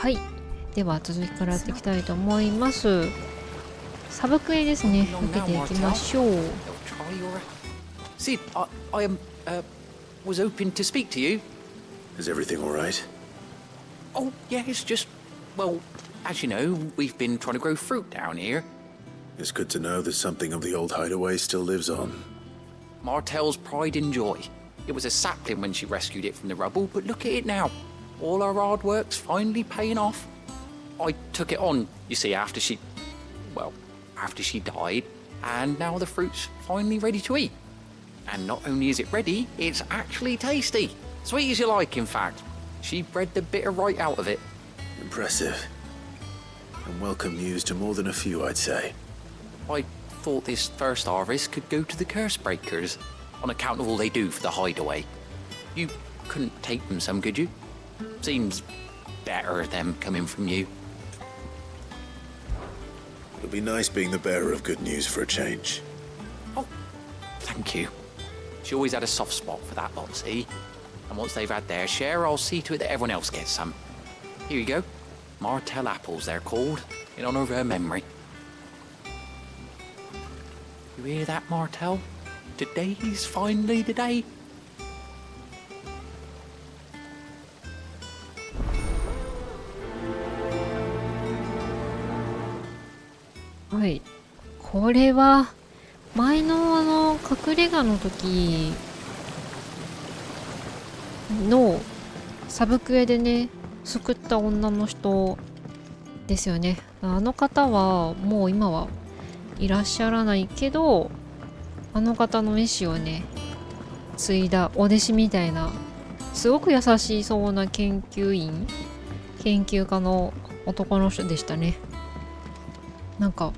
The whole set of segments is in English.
はい、では続きからやっていきたいと思います。サブクエですね、受けていきましょう。Sid, I was hoping to speak to you. Is everything all right? Oh, yeah, it's just, well, as you know, we've been trying to grow fruit down here. It's good to know that something of the old hideaway still lives on. Martel's pride and joy. It was a sapling when she rescued it from the rubble, but look at it now. All our hard work's finally paying off. I took it on, you see, after she died, and now the fruit's finally ready to eat. And not only is it ready, it's actually tasty. Sweet as you like, in fact. She bred the bitter right out of it. Impressive. And welcome news to more than a few, I'd say. I thought this first harvest could go to the curse breakers, on account of all they do for the hideaway. You couldn't take them some, could you? Seems better them coming from you. It'll be nice being the bearer of good news for a change. Oh, thank you. She always had a soft spot for that lot, see? And once they've had their share, I'll see to it that everyone else gets some. Here you go. Martel apples, they're called, in honour of her memory. You hear that, Martel? Today's finally the day. はい、これは前の隠れ家の時のサブクエでね救った女の人ですよね。あの方はもう今はいらっしゃらないけど、あの方の意思をね継いだお弟子みたいな、すごく優しそうな研究家の男の人でしたね。なんか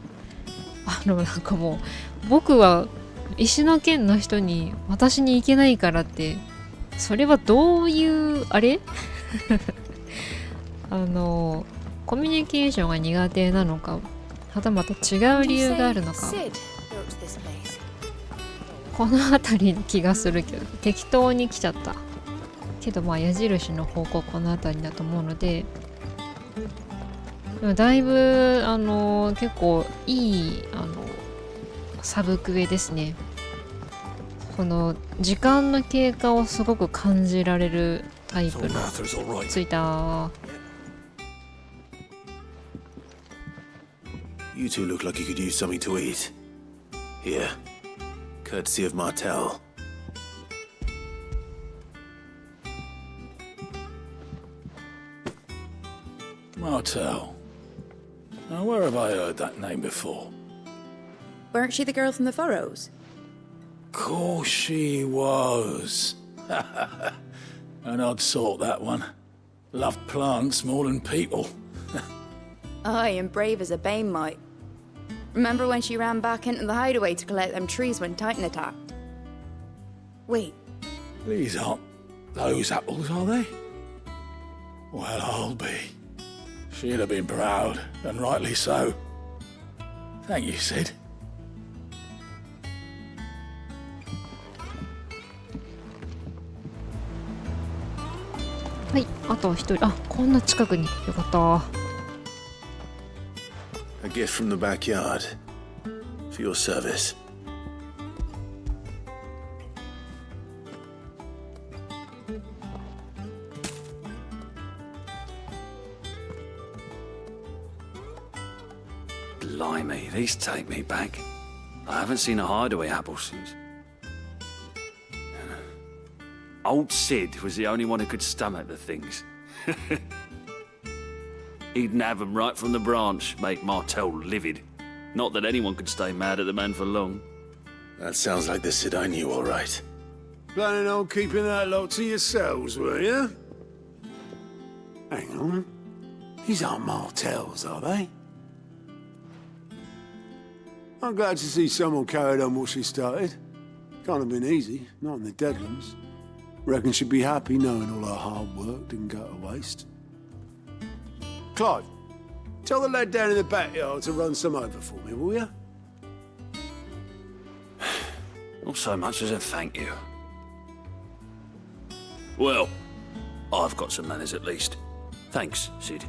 もう僕は石の剣の人に私に行けないからって、それはどういうあれコミュニケーションが苦手なのか、はたまた違う理由があるのか、この辺りの気がするけど、適当に来ちゃったけど、まあ矢印の方向この辺りだと思うので、でもだいぶ結構いいサブクエですね。この時間の経過をすごく感じられるタイプのついた。You two look like you could use something to eat. Here, courtesy of Martel. Martel. Now, where have I heard that name before? Weren't she the girl from the Furrows? Course she was. An odd sort, that one. Loved plants more than people. Aye, and brave as a bane might. Remember when she ran back into the hideaway to collect them trees when Titan attacked? Wait. These aren't those apples, are they? Well, I'll be. She'd have been proud, and rightly so. Thank you, Sid. はい、あと一人。あ、こんな近くに。よかった。A gift from the backyard. For your service. Blimey, these take me back. I haven't seen a hideaway apple since. Old Sid was the only one who could stomach the things. He'd nab them right from the branch, make Martel livid. Not that anyone could stay mad at the man for long. That sounds like the Sid I knew, all right. Planning on keeping that lot to yourselves, were you? Hang on. These aren't Martels, are they? I'm glad to see someone carried on what she started. Can't have been easy, not in the Deadlands. Reckon she'd be happy knowing all her hard work didn't go to waste. Clive, tell the lad down in the backyard to run some over for me, will you? Not so much as a thank you. Well, I've got some manners at least. Thanks, Sid.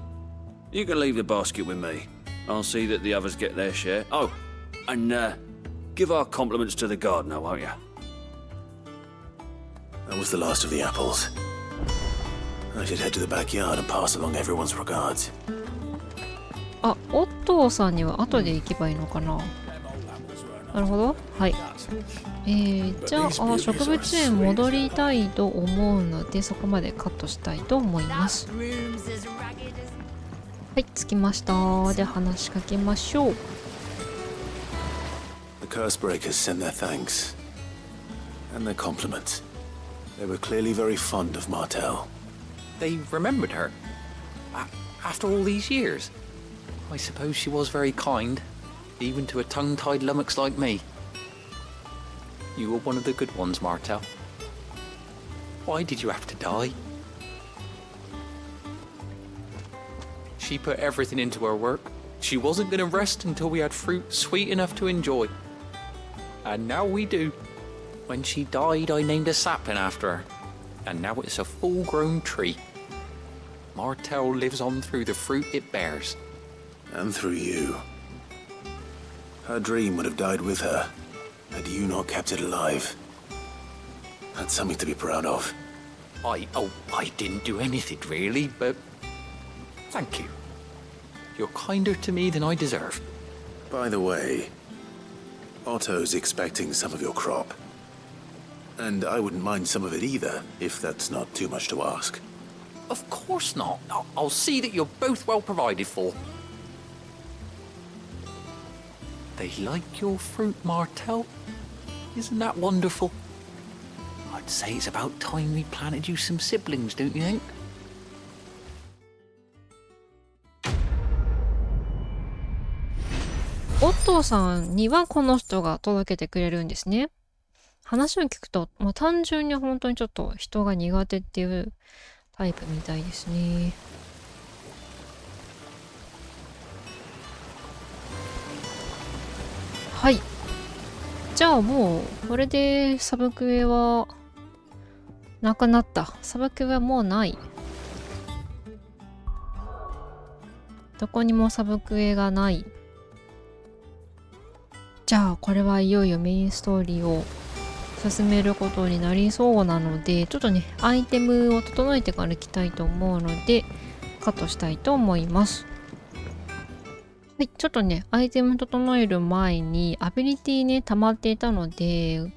You can leave the basket with me. I'll see that the others get their share. Oh, and give our compliments to the gardener, won't you? That was the last of the apples. I should head to the backyard and pass along everyone's regards. あ、オットーさんには後で行けばいいのかな。なるほど。はい。じゃあ植物園戻りたいと思うので、そこまでカットしたいと思います。はい、着きました。で、話しかけましょう。The curse breakers send their thanks and their compliments. They were clearly very fond of Martel. They remembered her. After all these years. I suppose she was very kind, even to a tongue-tied lummox like me. You were one of the good ones, Martel. Why did you have to die? She put everything into her work. She wasn't going to rest until we had fruit sweet enough to enjoy. And now we do. When she died, I named a sapling after her. And now it's a full-grown tree. Martel lives on through the fruit it bears. And through you. Her dream would have died with her, had you not kept it alive. That's something to be proud of. I didn't do anything really, but thank you. You're kinder to me than I deserve. By the way, Otto's expecting some of your crop. And I wouldn't mind some of it either, if that's not too much to ask. Of course not. I'll see that you're both well provided for. They like your fruit, Martel. Isn't that wonderful? I'd say it's about time we planted you some siblings, don't you think? オットーさんにはこの人が届けてくれるんですね。話を聞くと、単純に本当にちょっと人が苦手っていうタイプみたいですね。はい。じゃあもう、これでサブクエはなくなった。サブクエはもうない。どこにもサブクエがない。じゃあこれはいよいよメインストーリーを進めることになりそうなので、ちょっとね、アイテムを整えてから行きたいと思うので、カットしたいと思います。はい、ちょっとね、アイテム整える前に、アビリティね、溜まっていたので、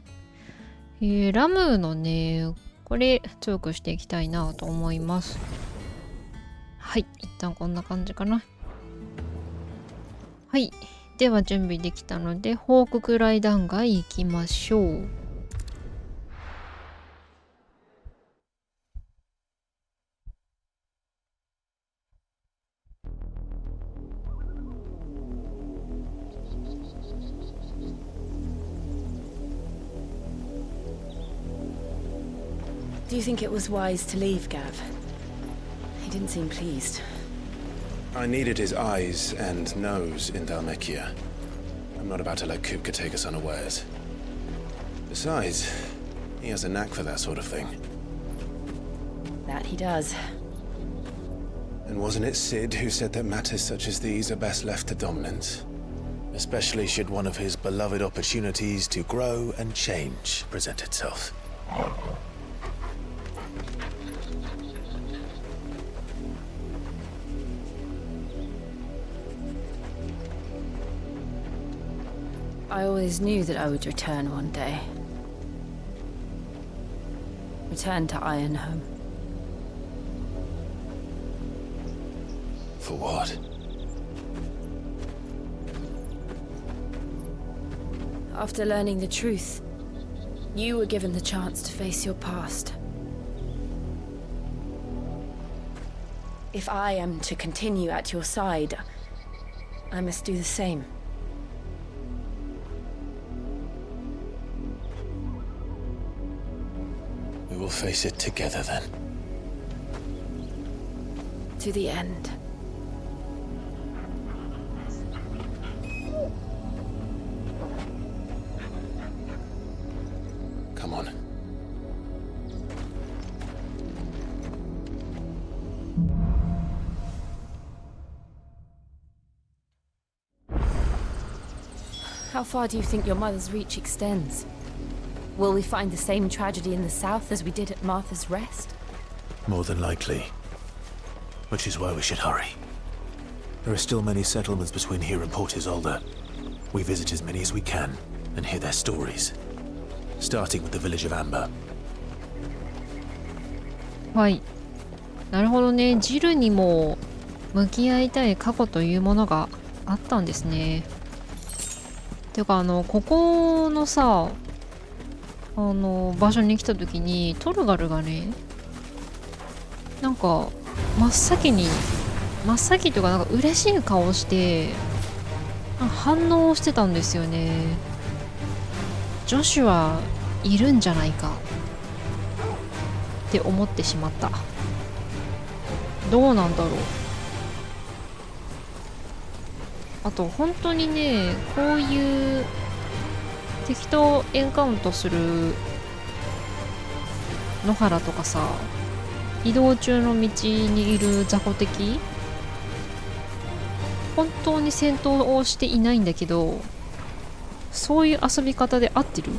ラムのね、これ強くしていきたいなと思います。はい、一旦こんな感じかな。はい、では準備できたので、報告来段階行きましょう。Do you think it was wise to leave, Gav? He didn't seem pleased. I needed his eyes and nose in Dhalmekia. I'm not about to let Kupka take us unawares. Besides, he has a knack for that sort of thing. That he does. And wasn't it Sid who said that matters such as these are best left to dominance? Especially should one of his beloved opportunities to grow and change present itself. I always knew that I would return one day. Return to Ironhome. For what? After learning the truth, you were given the chance to face your past. If I am to continue at your side, I must do the same. We will face it together then. To the end. Come on. How far do you think your mother's reach extends? Will we find the same tragedy in the south as we did at Martha's Rest? More than likely. Which is why we should hurry. There are still many settlements between here and Port Isolde. We visit as many as we can and hear their stories. Starting with the village of Amber. はい。なるほどね。ジルにも向き合いたい過去というものがあったんですね。ていうかここのさ場所に来た時にトルガルがねなんか真っ先というかなんか嬉しい顔して反応してたんですよね。ジョシュはいるんじゃないかって思ってしまった。どうなんだろう。あと本当にねこういう敵とエンカウントする野原とかさ移動中の道にいる雑魚敵本当に戦闘をしていないんだけどそういう遊び方で合ってる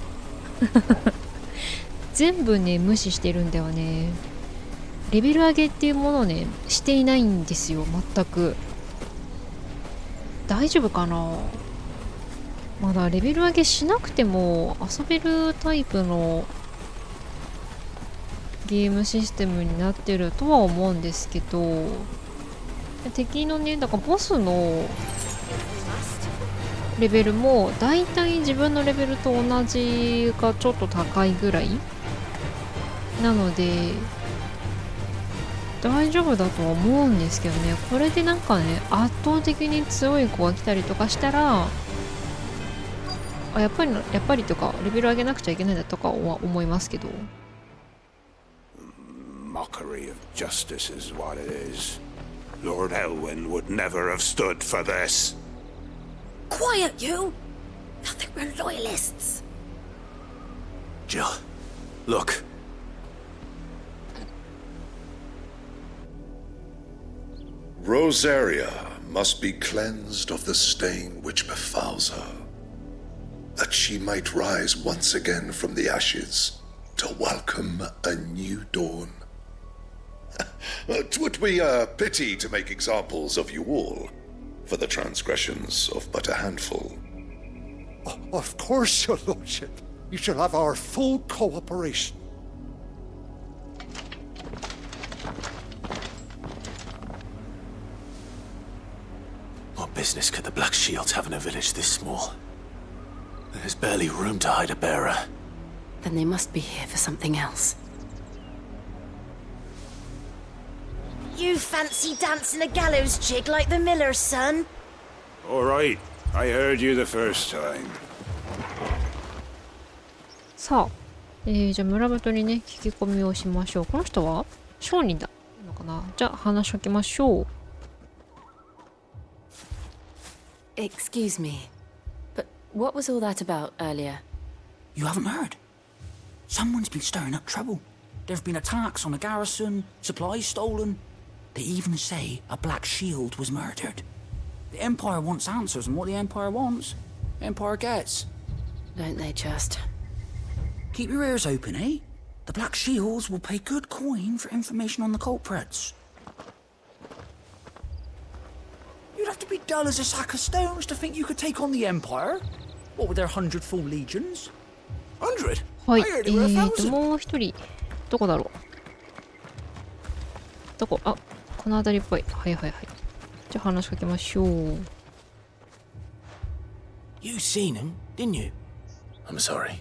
全部ね無視してるんだよね。レベル上げっていうものをねしていないんですよ全く。大丈夫かな。まだレベル上げしなくても遊べるタイプのゲームシステムになってるとは思うんですけど敵のねだからボスのレベルもだいたい自分のレベルと同じかちょっと高いぐらいなので大丈夫だとは思うんですけどね。これでなんかね圧倒的に強い子が来たりとかしたらやっぱりとかレベル上げなくちゃいけないんだとかは思いますけど。 Mockery of justice is what it is. Lord Elwyn would never have stood for this. Quiet, you! Nothing we're loyalists. Jill, look. Rosaria must be cleansed of the stain which befouls her, that she might rise once again from the ashes to welcome a new dawn. 'Twould be a pity to make examples of you all, for the transgressions of but a handful. Of course, your lordship. You shall have our full cooperation. What business could the Black Shields have in a village this small? There's barely room to hide a bearer. Then they must be here for something else. You fancy dancing a gallows jig like the miller's son? All right, I heard you the first time. さあ、じゃあ村人にね聞き込みをしましょう。この人は商人だのかな。じゃあ話しかけましょう。Excuse me, but what was all that about earlier? You haven't heard? Someone's been stirring up trouble. There have been attacks on the garrison, supplies stolen. They even say a Black Shield was murdered. The Empire wants answers, and what the Empire wants, the Empire gets. Don't they just? Keep your ears open, eh? The Black Shields will pay good coin for information on the culprits. You'd have to be dull as a sack of stones to think you could take on the Empire. What with their 100 full legions? 100? はい、 I heard they were 1,000. もう一人どこだろう。どこあこの辺りっぽい。はいはいはい。じゃあ話しかけましょう。You seen them, didn't you? I'm sorry.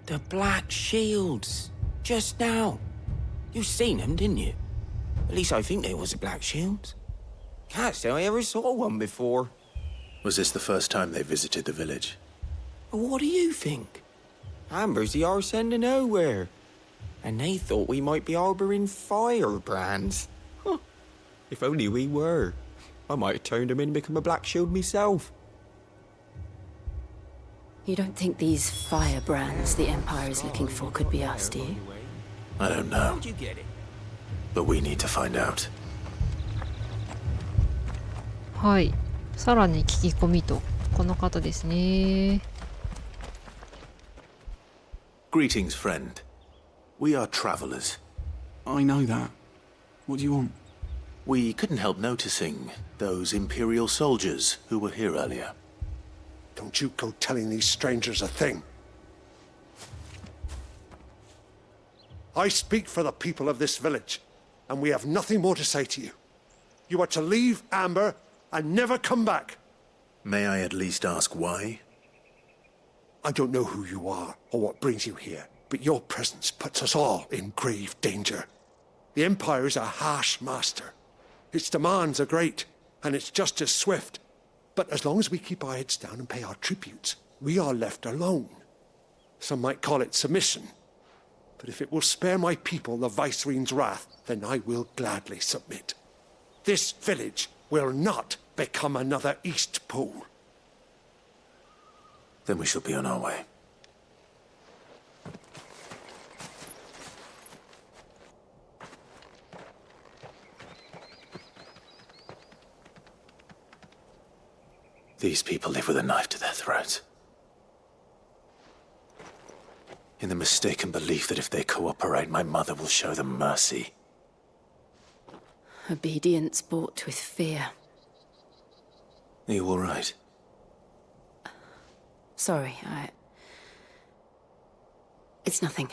The Black Shields. Just now. You seen them, didn't you? At least I think there was a Black Shield. Can't say I ever saw one before. Was this the first time they visited the village? What do you think? Amber's the arse end of nowhere. And they thought we might be harbouring firebrands. Huh. If only we were. I might have turned them in and become a Black Shield myself. You don't think these firebrands the Empire is looking for could be us, do you? I don't know. How'd you get it? But we need to find out. はい。さらに聞き込みとこの方ですね。Greetings, friend. We are travelers. I know that. What do you want? We couldn't help noticing those Imperial soldiers who were here earlier. Don't you go telling these strangers a thing. I speak for the people of this village, and we have nothing more to say to you. You are to leave Amber and never come back. May I at least ask why? I don't know who you are or what brings you here, but your presence puts us all in grave danger. The Empire is a harsh master. Its demands are great, and its justice swift. But as long as we keep our heads down and pay our tributes, we are left alone. Some might call it submission. But if it will spare my people the Viceroy's wrath, then I will gladly submit. This village will not become another East Pool. Then we shall be on our way. These people live with a knife to their throats. In the mistaken belief that if they cooperate, my mother will show them mercy. Obedience bought with fear. Are you all right? Sorry, It's nothing.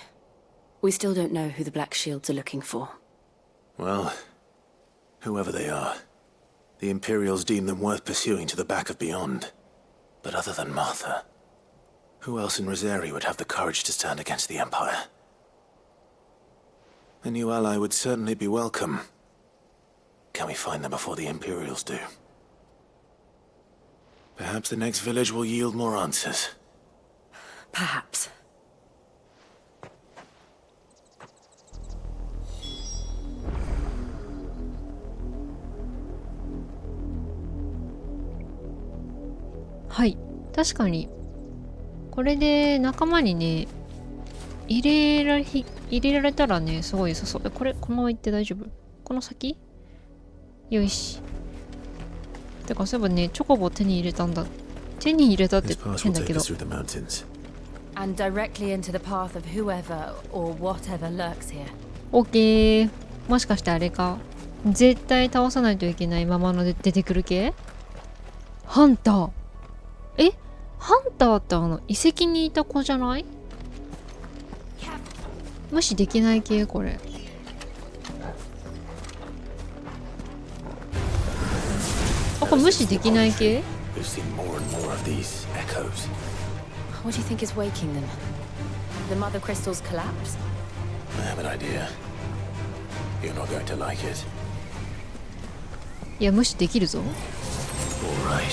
We still don't know who the Black Shields are looking for. Well, whoever they are, the Imperials deem them worth pursuing to the back of beyond. But other than Martha, who else in Rosari would have the courage to stand against the Empire? A new ally would certainly be welcome. Can we find them before the Imperials do? Perhaps the next village will yield more answers. Perhaps.はい、確かにこれで仲間にね入れられたらねすごい良さそう。これこのまま行って大丈夫？この先？よいし。てかそういえばねチョコボ手に入れたんだ。手に入れたって変だけど。And directly into the path of whoever or whatever lurks here. オッケー。もしかしてあれか。絶対倒さないといけないままので出てくる系？ハンター。ハンターって遺跡にいた子じゃない？無視できない系これ。あ、これ無視できない系？ We've seen more and more of these echoes. What do you think is waking them? The mother crystal's collapse? I have an idea. You're not going to like it. いや無視できるぞ。All right.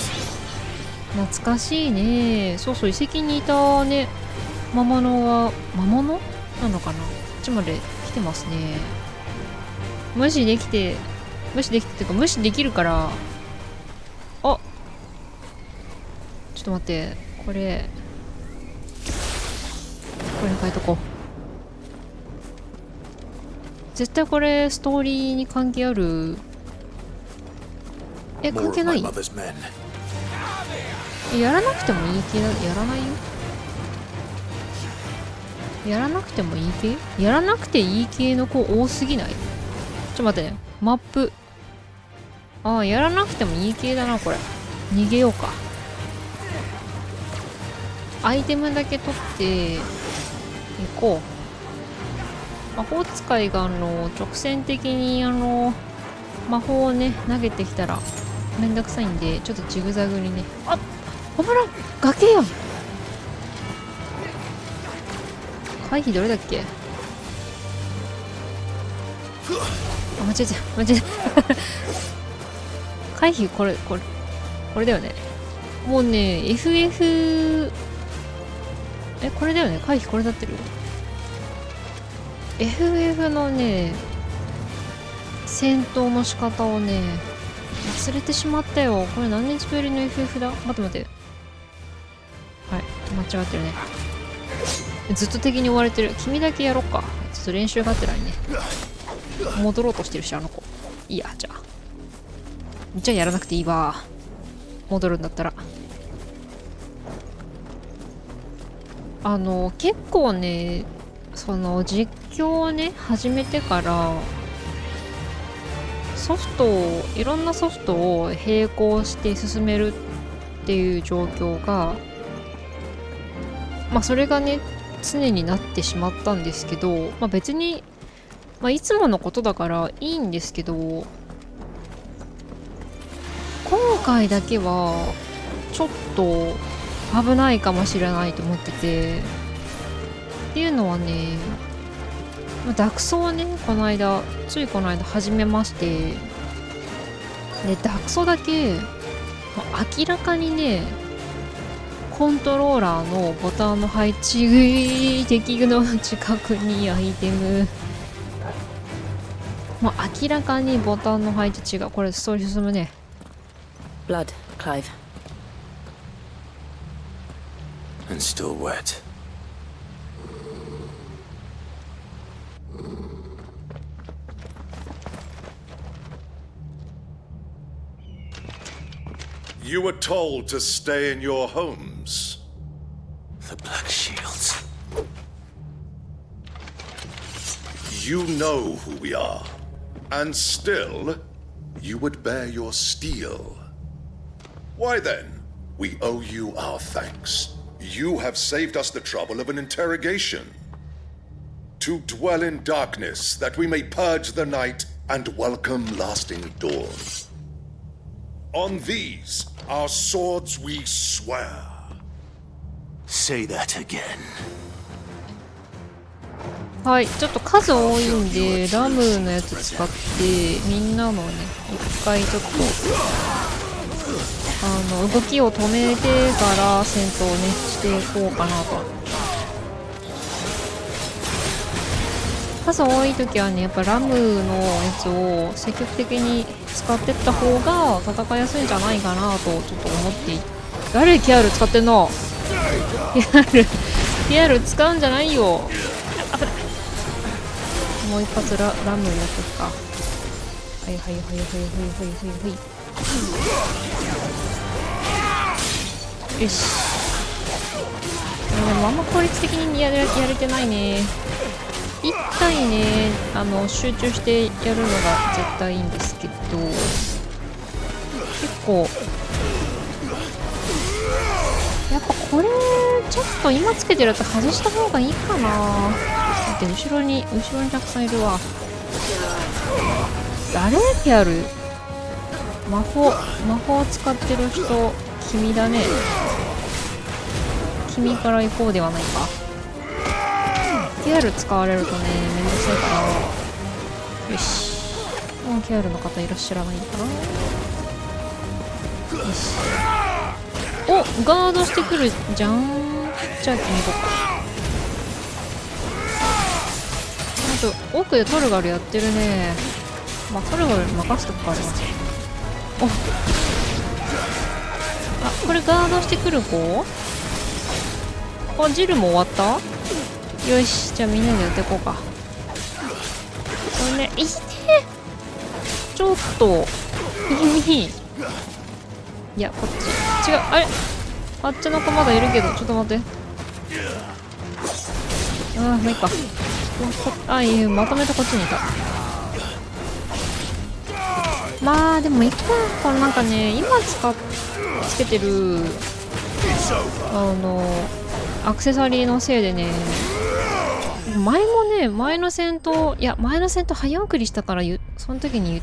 懐かしいね。そうそう遺跡にいたね魔物は魔物なのかな。こっちまで来てますね。無視できてっていうか無視できるから。あ、ちょっと待って、これに変えとこう。絶対これストーリーに関係ある。関係ない？やらなくてもいい系だ。やらないよ。やらなくてもいい系？やらなくていい系の子多すぎない？ちょっと待ってね。マップ。ああ、やらなくてもいい系だな、これ。逃げようか。アイテムだけ取って行こう。魔法使いが直線的に魔法をね投げてきたらめんどくさいんで、ちょっとジグザグにね。あっ、危ない、崖やん。回避どれだっけ？あ、間違えた。回避これだよね。もうね FF これだよね。回避これだってる。FF のね戦闘の仕方をね忘れてしまったよ。これ何日ぶりの FF だ？待って。はい、間違ってるね。ずっと敵に追われてる。君だけやろっか。ちょっと練習がてらにね。戻ろうとしてるし、あの子。いいや、じゃあやらなくていいわ。戻るんだったら。結構ね、その実況をね始めてからいろんなソフトを並行して進めるっていう状況が、それがね常になってしまったんですけど、別に、いつものことだからいいんですけど、今回だけはちょっと危ないかもしれないと思ってて、っていうのはね、ダクソをねついこの間始めまして、でダクソだけ明らかにねコントローラーのボタンの配置、敵の近くにアイテム、明らかにボタンの配置違う。これストーリー進むね。 Blood, Clive. And still wet. You were told to stay in your homes. The Black Shields. You know who we are, and still, you would bear your steel. Why then, we owe you our thanks. You have saved us the trouble of an interrogation. To dwell in darkness, that we may purge the night and welcome lasting dawn. On these, our swords we swear. Say that again. はい、ちょっと数多いんでラムのやつ使ってみんなのね一回ちょっと動きを止めてから戦闘をねしていこうかなと。数多い時はねやっぱラムのやつを積極的に使ってった方が戦いやすいんじゃないかなとちょっと思って誰キアル使ってんの？キアル使うんじゃないよ。もう一発ラムやってくか。はいはいはいはいはいはいはいよし。でもあんま効率的にやれてないね。一体ね集中してやるのが絶対いいんですけど、結構やっぱこれちょっと今つけてるやつ外した方がいいかな。だって後ろにたくさんいるわ。誰である？魔法使ってる人君だね。君から行こうではないか。ケアル使われるとねめんどくさいから。よし、もうケアルの方いらっしゃらないかな。よし、お、ガードしてくるじゃん。じゃあ君行こうか。あと奥でトルガルやってるね。トルガルに任せとくか。お、これガードしてくる子。ジルも終わった。よし、じゃあみんなでやっていこうか。これね、いてちょっと君、いやこっち違う。あれ、あっちの子まだいるけどちょっと待って。まあいいか。いいよ、まとめてこっちにいた。でもいいか。これなんかね今つけてるアクセサリーのせいでね、前の戦闘早送りしたからその時に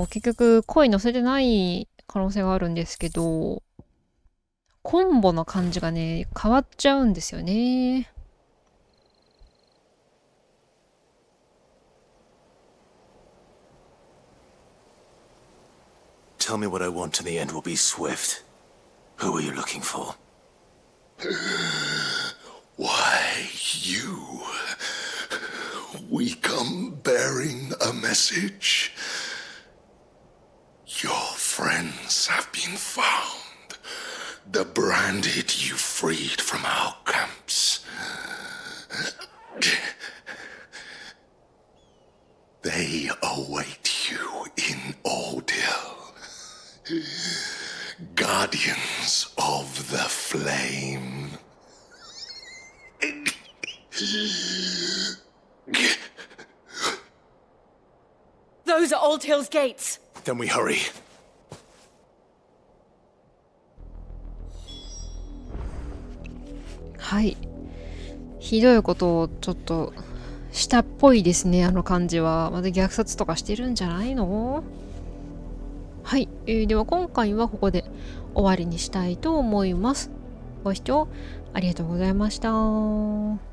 結局声乗せてない可能性があるんですけど、コンボの感じがね変わっちゃうんですよね。Tell me what I want and the end will be swift. Who are you looking for? Why, you. We come bearing a message. Your friends have been found. The branded you freed from our camps. They await you in Odil. Guardians of the Flame. Those are Old Hill's gates. Then we hurry. はい。ひどいことをちょっとしたっぽいですね、あの感じは。また虐殺とかしてるんじゃないの？はい、では今回はここで終わりにしたいと思います。ご視聴ありがとうございました。